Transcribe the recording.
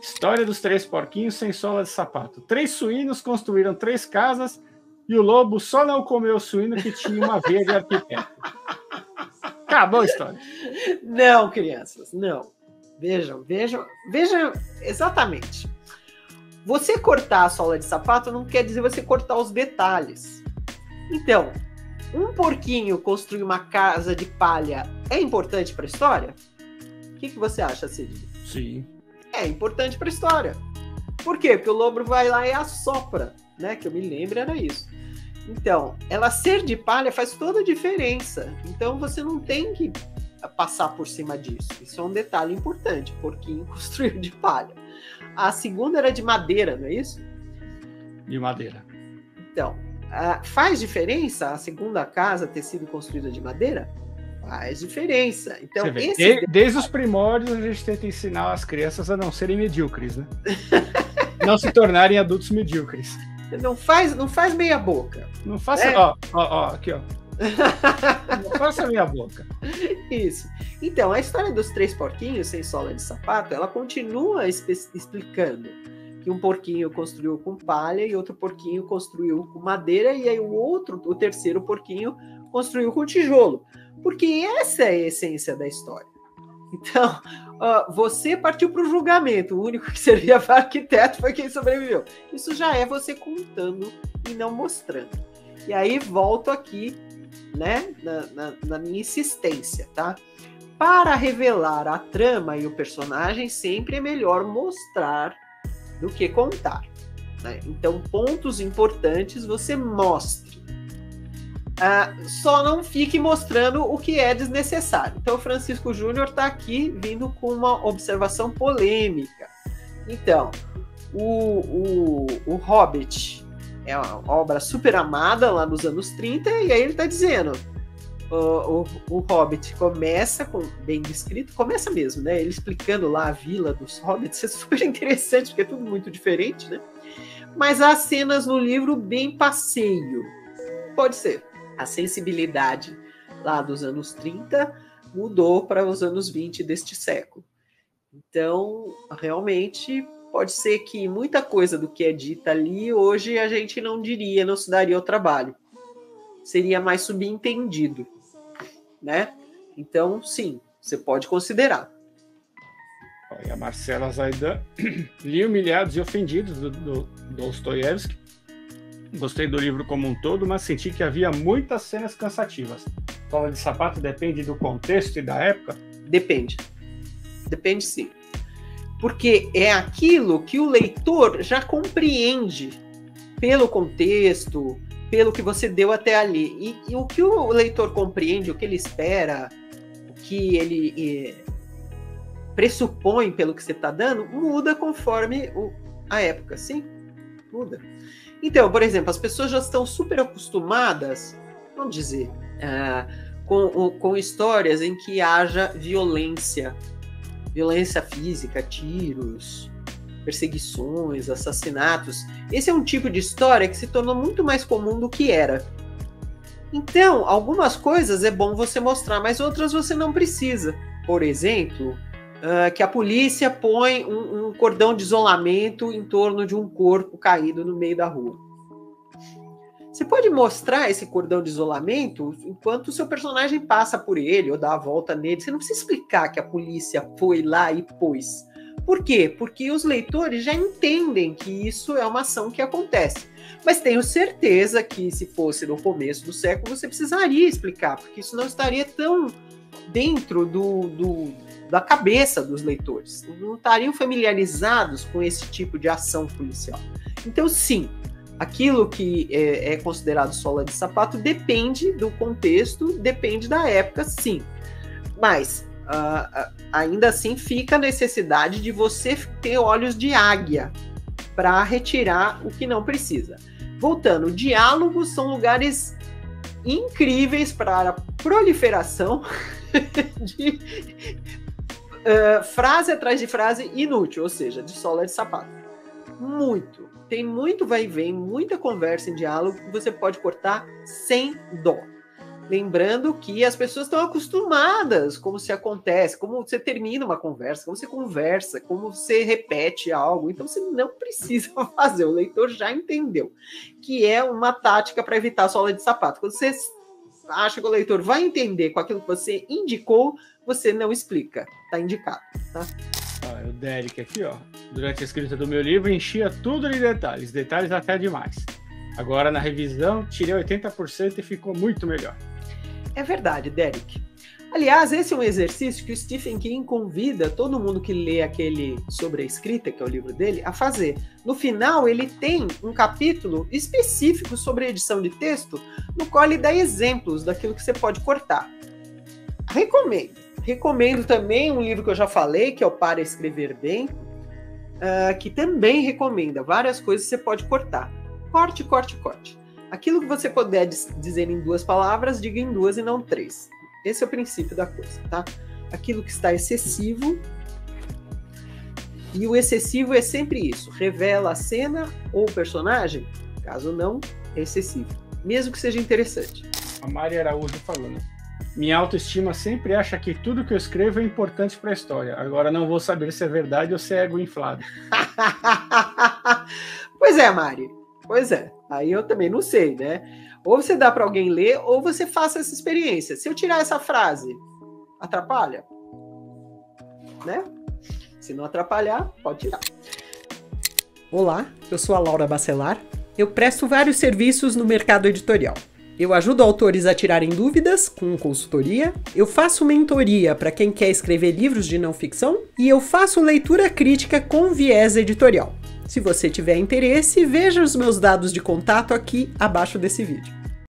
História dos 3 porquinhos sem sola de sapato. 3 suínos construíram 3 casas e o lobo só não comeu o suíno que tinha uma veia de arquiteto. Acabou a história. Não, crianças, não. Vejam exatamente. Você cortar a sola de sapato não quer dizer você cortar os detalhes. Então, um porquinho construir uma casa de palha é importante para a história? O que você acha, Cid? Sim. É importante para a história. Por quê? Porque o lobo vai lá e assopra, né? Que eu me lembro era isso. Então, ela ser de palha faz toda a diferença. Então, você não tem que passar por cima disso. Isso é um detalhe importante. Porquinho construiu de palha. A segunda era de madeira, não é isso? De madeira. Então, faz diferença a segunda casa ter sido construída de madeira? Faz diferença. Então, desde os primórdios, a gente tenta ensinar as crianças a não serem medíocres, né? Não se tornarem adultos medíocres. Não faz meia boca. Não faça... aqui, ó. Não faça meia boca. Isso. Então, a história dos 3 porquinhos sem sola de sapato, ela continua explicando que um porquinho construiu com palha e outro porquinho construiu com madeira e aí o terceiro porquinho construiu com tijolo. Porque essa é a essência da história. Então, você partiu para o julgamento. O único que servia para arquiteto foi quem sobreviveu. Isso já é você contando e não mostrando. E aí, volto aqui, né, na minha insistência, tá? Para revelar a trama e o personagem, sempre é melhor mostrar do que contar, né? Então, pontos importantes você mostre. Só não fique mostrando o que é desnecessário. Então, o Francisco Júnior está aqui vindo com uma observação polêmica. Então, o Hobbit é uma obra super amada lá nos anos 30, e aí ele está dizendo, o Hobbit começa com, bem descrito, começa mesmo, né? Ele explicando lá a vila dos Hobbits, é super interessante, porque é tudo muito diferente, né? Mas há cenas no livro bem passeio. Pode ser. A sensibilidade lá dos anos 30 mudou para os anos 20 deste século. Então, realmente, pode ser que muita coisa do que é dita ali, hoje a gente não diria, não se daria ao trabalho. Seria mais subentendido, né? Então, sim, você pode considerar. Olha, a Marcela Zaidan, li Humilhados e Ofendidos, do Dostoiévski. Gostei do livro como um todo, mas senti que havia muitas cenas cansativas. Sola de sapato depende do contexto e da época? Depende. Depende, sim. Porque é aquilo que o leitor já compreende pelo contexto, pelo que você deu até ali. E o que o leitor compreende, o que ele espera, o que ele pressupõe pelo que você está dando, muda conforme a época, sim? Muda. Então, por exemplo, as pessoas já estão super acostumadas, vamos dizer, com histórias em que haja violência física, tiros, perseguições, assassinatos. Esse é um tipo de história que se tornou muito mais comum do que era. Então, algumas coisas é bom você mostrar, mas outras você não precisa. Por exemplo, que a polícia põe um cordão de isolamento em torno de um corpo caído no meio da rua. Você pode mostrar esse cordão de isolamento enquanto o seu personagem passa por ele ou dá a volta nele. Você não precisa explicar que a polícia foi lá e pôs. Por quê? Porque os leitores já entendem que isso é uma ação que acontece. Mas tenho certeza que se fosse no começo do século, você precisaria explicar, porque isso não estaria tão dentro da cabeça dos leitores. Não estariam familiarizados com esse tipo de ação policial. Então, sim, aquilo que é considerado sola de sapato depende do contexto, depende da época, sim. Mas, ainda assim, fica a necessidade de você ter olhos de águia para retirar o que não precisa. Voltando, diálogos são lugares incríveis para a proliferação de frase atrás de frase inútil, ou seja, de sola de sapato. Muito. Tem muito vai e vem, muita conversa em diálogo que você pode cortar sem dó. Lembrando que as pessoas estão acostumadas como se acontece, como você termina uma conversa, como você conversa, como você repete algo. Então você não precisa fazer, o leitor já entendeu que é uma tática para evitar a sola de sapato. Quando você acha que o leitor vai entender com aquilo que você indicou, você não explica, tá indicado, tá? O Derek aqui, ó, durante a escrita do meu livro, enchia tudo de detalhes até demais. Agora, na revisão, tirei 80% e ficou muito melhor. É verdade, Derek. Aliás, esse é um exercício que o Stephen King convida todo mundo que lê aquele sobre a escrita, que é o livro dele, a fazer. No final, ele tem um capítulo específico sobre edição de texto, no qual ele dá exemplos daquilo que você pode cortar. Recomendo. Recomendo também um livro que eu já falei, que é o Para Escrever Bem, que também recomenda várias coisas que você pode cortar. Corte. Aquilo que você puder dizer em 2 palavras, diga em 2 e não 3. Esse é o princípio da coisa, tá? Aquilo que está excessivo, e o excessivo é sempre isso, revela a cena ou o personagem, caso não, é excessivo, mesmo que seja interessante. A Mari Araújo falando: minha autoestima sempre acha que tudo que eu escrevo é importante para a história, agora não vou saber se é verdade ou se é ego inflado. Pois é, Mari, pois é, aí eu também não sei, né? Ou você dá para alguém ler, ou você faça essa experiência. Se eu tirar essa frase, atrapalha? Né? Se não atrapalhar, pode tirar. Olá, eu sou a Laura Bacelar. Eu presto vários serviços no mercado editorial. Eu ajudo autores a tirarem dúvidas com consultoria, eu faço mentoria para quem quer escrever livros de não ficção e eu faço leitura crítica com viés editorial. Se você tiver interesse, veja os meus dados de contato aqui abaixo desse vídeo.